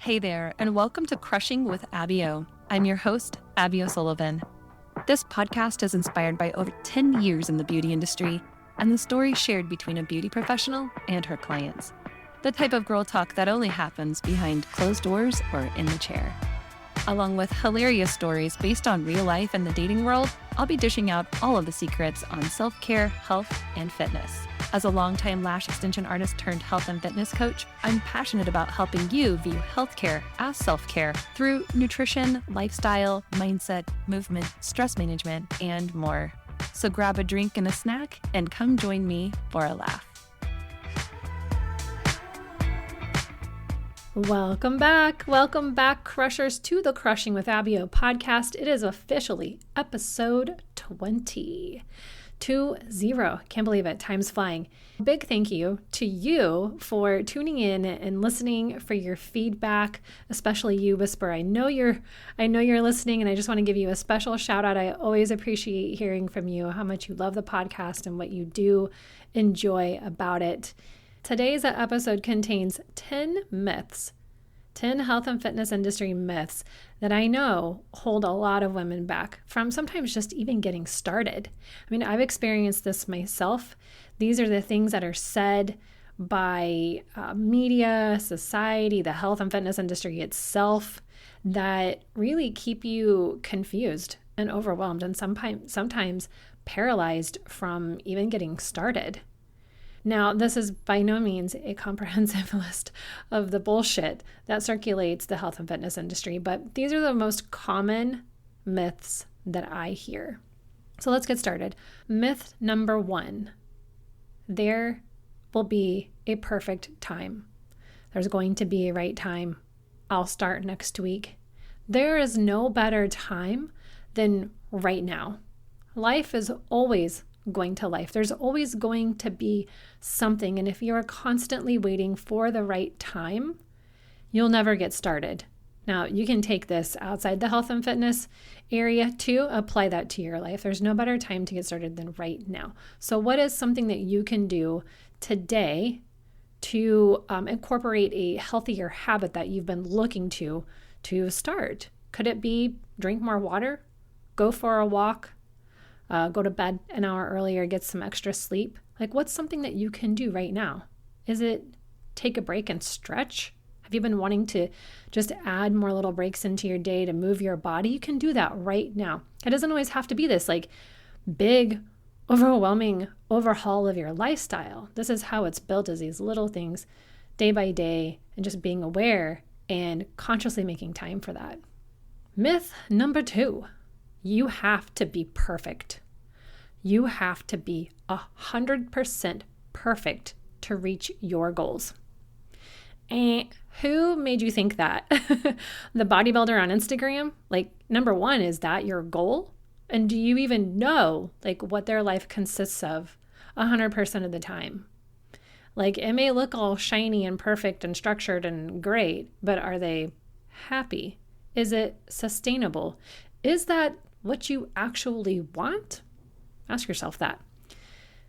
Hey there, and welcome to Crushing with Abby O. I'm your host, Abby O'Sullivan. This podcast is inspired by over 10 years in the beauty industry and the stories shared between a beauty professional and her clients. The type of girl talk that only happens behind closed doors or in the chair. Along with hilarious stories based on real life and the dating world, I'll be dishing out all of the secrets on self-care, health, and fitness. As a longtime lash extension artist turned health and fitness coach, I'm passionate about helping you view healthcare as self-care through nutrition, lifestyle, mindset, movement, stress management, and more. So grab a drink and a snack and come join me for a laugh. Welcome back, crushers, to the Crushing with Abby O podcast. It is officially episode 20. 20. Can't believe it. Time's flying. Big thank you to you for tuning in and listening, for your feedback, especially you, Whisper. I know you're listening, and I just want to give you a special shout out. I always appreciate hearing from you, how much you love the podcast and what you do enjoy about it. Today's episode contains 10 myths, 10 health and fitness industry myths that I know hold a lot of women back from sometimes just even getting started. I mean, I've experienced this myself. These are the things that are said by media, society, the health and fitness industry itself that really keep you confused and overwhelmed and sometimes paralyzed from even getting started. Now, this is by no means a comprehensive list of the bullshit that circulates the health and fitness industry, but these are the most common myths that I hear. So let's get started. Myth number 1, there will be a perfect time. There's going to be a right time. I'll start next week. There is no better time than right now. Life is always going to life. There's always going to be something. And if you are constantly waiting for the right time, you'll never get started. Now, you can take this outside the health and fitness area to apply that to your life. There's no better time to get started than right now. So what is something that you can do today to incorporate a healthier habit that you've been looking to start? Could it be drink more water, go for a walk, go to bed an hour earlier, get some extra sleep? Like, what's something that you can do right now? Is it take a break and stretch? Have you been wanting to just add more little breaks into your day to move your body? You can do that right now. It doesn't always have to be this like big, overwhelming overhaul of your lifestyle. This is how it's built, as these little things day by day, and just being aware and consciously making time for that. Myth number 2. You have to be perfect. You have to be 100% perfect to reach your goals. And who made you think that? The bodybuilder on Instagram? Like, number 1, is that your goal? And do you even know like what their life consists of 100% of the time? Like, it may look all shiny and perfect and structured and great, but are they happy? Is it sustainable? Is that what you actually want? Ask yourself that.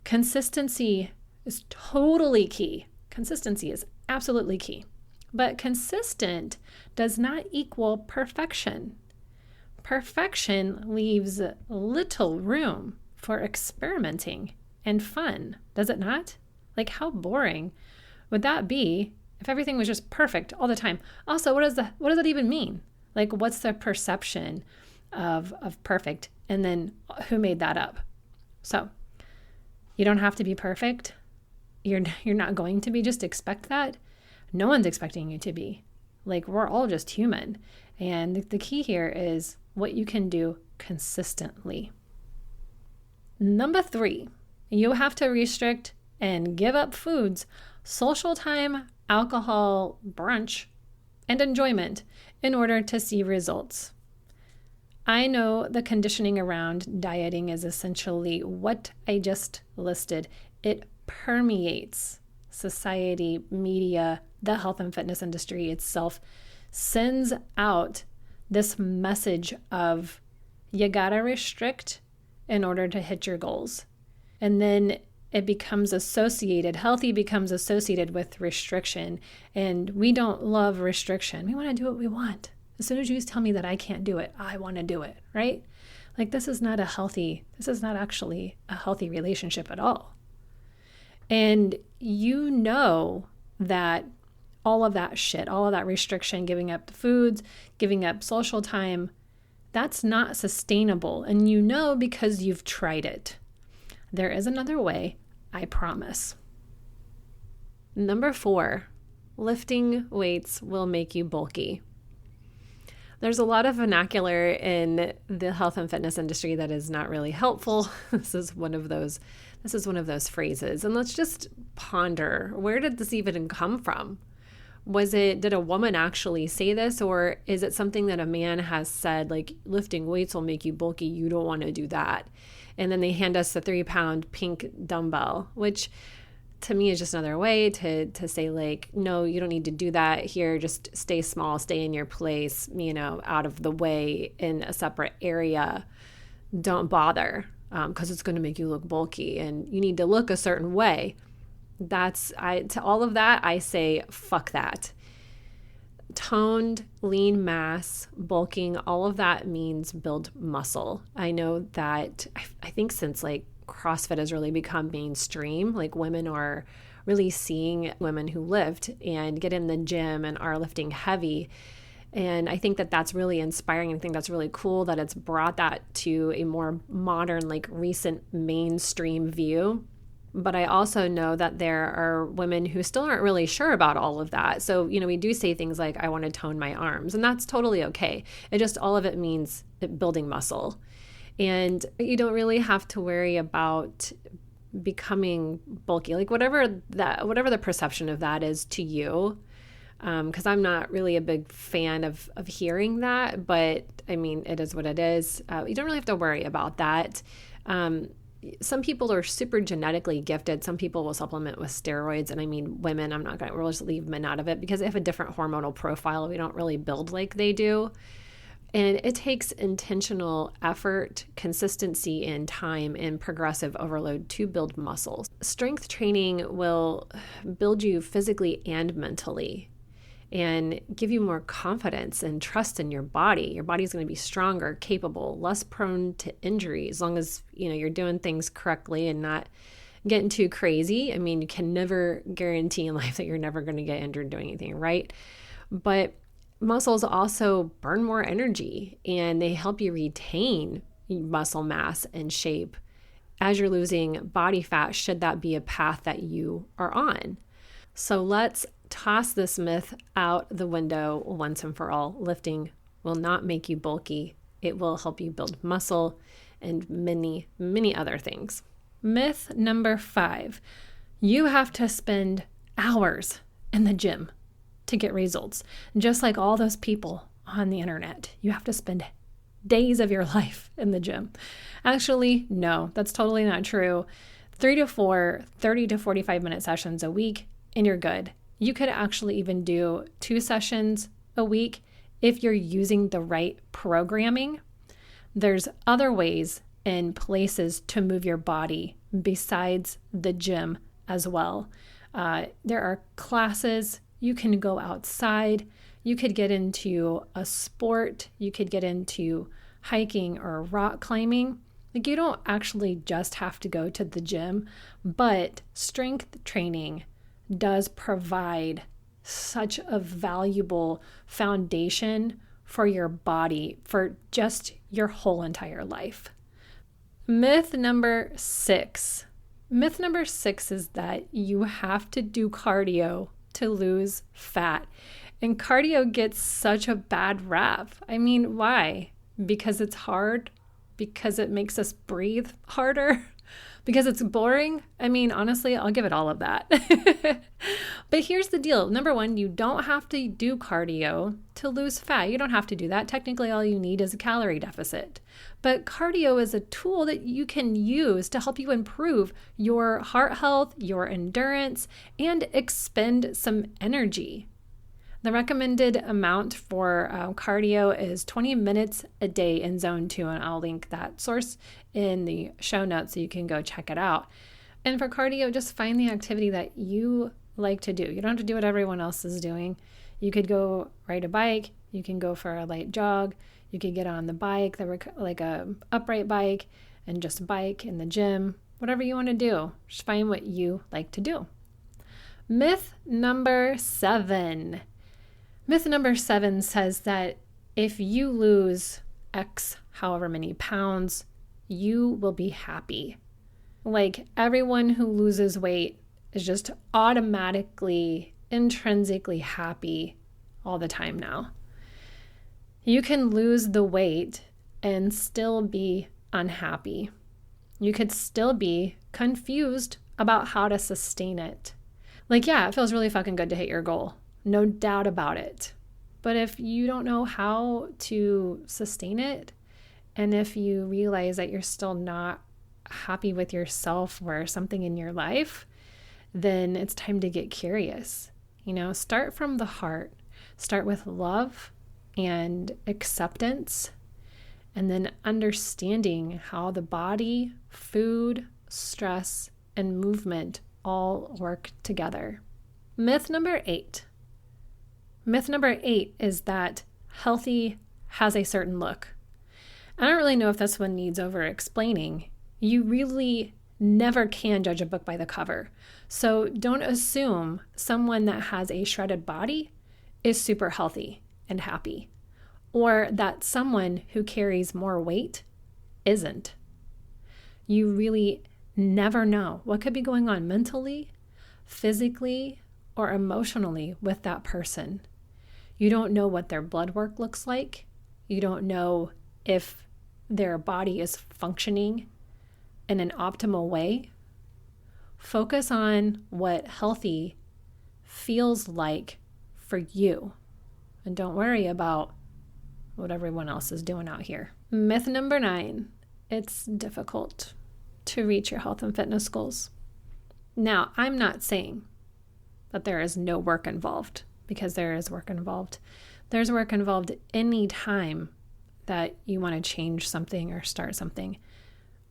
Consistency is totally key. Consistency is absolutely key. But consistent does not equal perfection. Perfection leaves little room for experimenting and fun, does it not? Like, how boring would that be if everything was just perfect all the time? Also, what does that even mean? Like, what's the perception of perfect? And then who made that up? So you don't have to be perfect. You're not going to be. Just expect that. No one's expecting you to be. Like, we're all just human. And the key here is what you can do consistently. Number 3, you have to restrict and give up foods, social time, alcohol, brunch, and enjoyment in order to see results. I know the conditioning around dieting is essentially what I just listed. It permeates society, media, the health and fitness industry itself, sends out this message of you gotta restrict in order to hit your goals. And then it becomes associated, healthy becomes associated with restriction. And we don't love restriction. We want to do what we want. As soon as you tell me that I can't do it, I want to do it, right? Like this is not actually a healthy relationship at all. And you know that all of that shit, all of that restriction, giving up the foods, giving up social time, that's not sustainable. And you know because you've tried it. There is another way, I promise. Number 4, lifting weights will make you bulky. There's a lot of vernacular in the health and fitness industry that is not really helpful. This is one of those phrases. And let's just ponder, where did this even come from? Did a woman actually say this, or is it something that a man has said, like lifting weights will make you bulky, you don't want to do that? And then they hand us the 3-pound pink dumbbell, which to me is just another way to say like, no, you don't need to do that here. Just stay small, stay in your place, out of the way in a separate area. Don't bother because it's going to make you look bulky and you need to look a certain way. To all of that, I say, fuck that. Toned, lean mass, bulking, all of that means build muscle. I know that I think since like CrossFit has really become mainstream, like women are really seeing women who lift and get in the gym and are lifting heavy. And I think that that's really inspiring. I think that's really cool that it's brought that to a more modern, like recent mainstream view. But I also know that there are women who still aren't really sure about all of that. So, we do say things like, I want to tone my arms, and that's totally okay. All of it means building muscle. And you don't really have to worry about becoming bulky, like whatever the perception of that is to you. Because I'm not really a big fan of hearing that, but I mean, it is what it is. You don't really have to worry about that. Some people are super genetically gifted. Some people will supplement with steroids. And I mean, women, we'll just leave men out of it because they have a different hormonal profile. We don't really build like they do. And it takes intentional effort, consistency, and time and progressive overload to build muscles. Strength training will build you physically and mentally and give you more confidence and trust in your body. Your body's going to be stronger, capable, less prone to injury as long as, you're doing things correctly and not getting too crazy. I mean, you can never guarantee in life that you're never going to get injured doing anything, right? But muscles also burn more energy and they help you retain muscle mass and shape as you're losing body fat, should that be a path that you are on. So let's toss this myth out the window once and for all. Lifting will not make you bulky. It will help you build muscle and many, many other things. Myth number 5, you have to spend hours in the gym to get results. Just like all those people on the internet, you have to spend days of your life in the gym. Actually, no, that's totally not true. 3 to 4, 30 to 45 minute sessions a week, and you're good. You could actually even do 2 sessions a week if you're using the right programming. There's other ways and places to move your body besides the gym as well. There are classes. You can go outside. You could get into a sport. You could get into hiking or rock climbing. Like, you don't actually just have to go to the gym, but strength training does provide such a valuable foundation for your body for just your whole entire life. Myth number 6. Myth number 6 is that you have to do cardio to lose fat. And cardio gets such a bad rap. I mean, why? Because it's hard? Because it makes us breathe harder? Because it's boring? I mean, honestly, I'll give it all of that. But here's the deal. Number 1, you don't have to do cardio to lose fat. You don't have to do that. Technically, all you need is a calorie deficit. But cardio is a tool that you can use to help you improve your heart health, your endurance, and expend some energy. The recommended amount for cardio is 20 minutes a day in zone 2, and I'll link that source in the show notes so you can go check it out. And for cardio, just find the activity that you like to do. You don't have to do what everyone else is doing. You could go ride a bike. You can go for a light jog. You could get on the bike, like a upright bike, and just bike in the gym. Whatever you want to do, just find what you like to do. Myth number 7. Myth number 7 says that if you lose X however many pounds, you will be happy. Like everyone who loses weight is just automatically, intrinsically happy all the time now. You can lose the weight and still be unhappy. You could still be confused about how to sustain it. Like, yeah, it feels really fucking good to hit your goal. No doubt about it. But if you don't know how to sustain it, and if you realize that you're still not happy with yourself or something in your life, then it's time to get curious. Start from the heart. Start with love and acceptance, and then understanding how the body, food, stress, and movement all work together. Myth number 8. Myth number 8 is that healthy has a certain look. I don't really know if this one needs over explaining. You really never can judge a book by the cover. So don't assume someone that has a shredded body is super healthy and happy, or that someone who carries more weight isn't. You really never know what could be going on mentally, physically, or emotionally with that person. You don't know what their blood work looks like. You don't know if their body is functioning in an optimal way. Focus on what healthy feels like for you, and don't worry about what everyone else is doing out here. Myth number 9, it's difficult to reach your health and fitness goals. Now, I'm not saying that there is no work involved, because there is work involved. There's work involved any time that you want to change something or start something.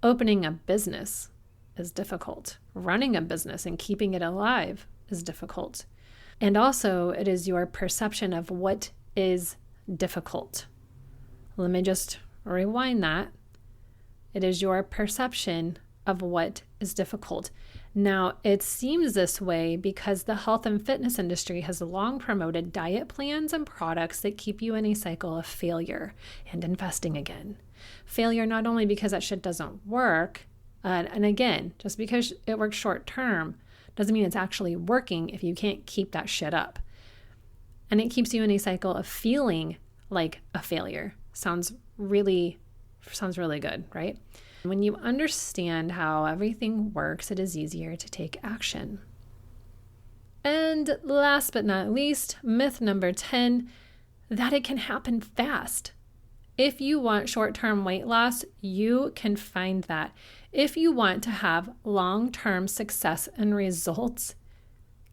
Opening a business is difficult. Running a business and keeping it alive is difficult. And also, it is your perception of what is difficult. Let me just rewind that. It is your perception of what is difficult. Now, it seems this way because the health and fitness industry has long promoted diet plans and products that keep you in a cycle of failure and investing again. Failure not only because that shit doesn't work, and again, just because it works short term doesn't mean it's actually working if you can't keep that shit up. And it keeps you in a cycle of feeling like a failure. Sounds really good, right? When you understand how everything works, it is easier to take action. And last but not least, myth number 10, that it can happen fast. If you want short-term weight loss, you can find that. If you want to have long-term success and results,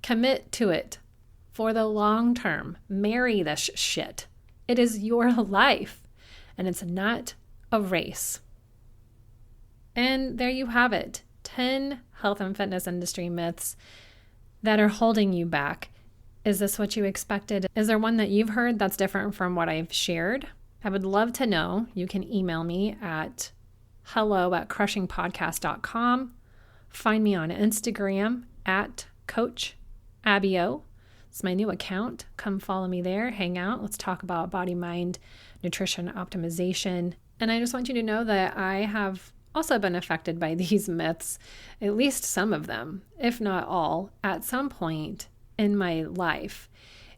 commit to it for the long term. Marry this shit. It is your life, and it's not a race. And there you have it, 10 health and fitness industry myths that are holding you back. Is this what you expected? Is there one that you've heard that's different from what I've shared? I would love to know. You can email me at hello@crushingpodcast.com. Find me on Instagram at Coach Abio. It's my new account. Come follow me there, hang out. Let's talk about body, mind, nutrition, optimization. And I just want you to know that I have also been affected by these myths, at least some of them, if not all, at some point in my life.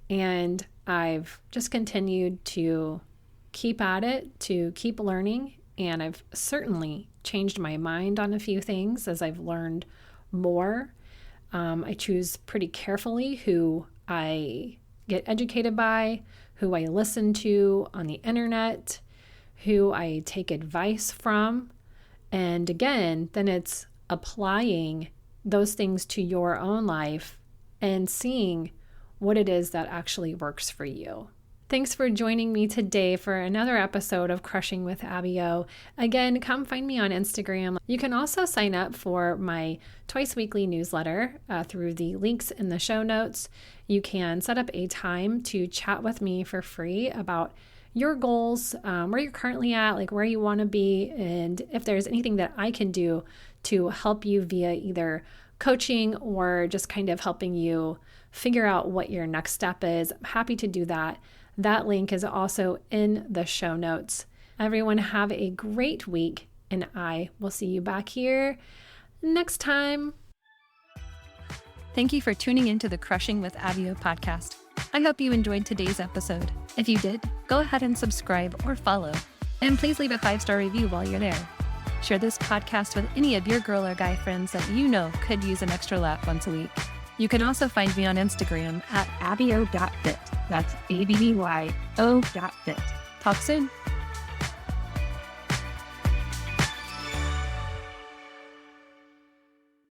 And I've just continued to keep at it, to keep learning. And I've certainly changed my mind on a few things as I've learned more. I choose pretty carefully who I get educated by, who I listen to on the internet, who I take advice from. And again, then it's applying those things to your own life and seeing what it is that actually works for you. Thanks for joining me today for another episode of Crushing with Abby-O. Again, come find me on Instagram. You can also sign up for my twice weekly newsletter through the links in the show notes. You can set up a time to chat with me for free about your goals, where you're currently at, like where you want to be, and if there's anything that I can do to help you via either coaching or just kind of helping you figure out what your next step is. I'm happy to do that. That link is also in the show notes. Everyone have a great week, and I will see you back here next time. Thank you for tuning into the Crushing with Abby-O podcast. I hope you enjoyed today's episode. If you did, go ahead and subscribe or follow. And please leave a 5-star review while you're there. Share this podcast with any of your girl or guy friends that you know could use an extra laugh once a week. You can also find me on Instagram at abio.fit. That's ABBYO.fit. Talk soon.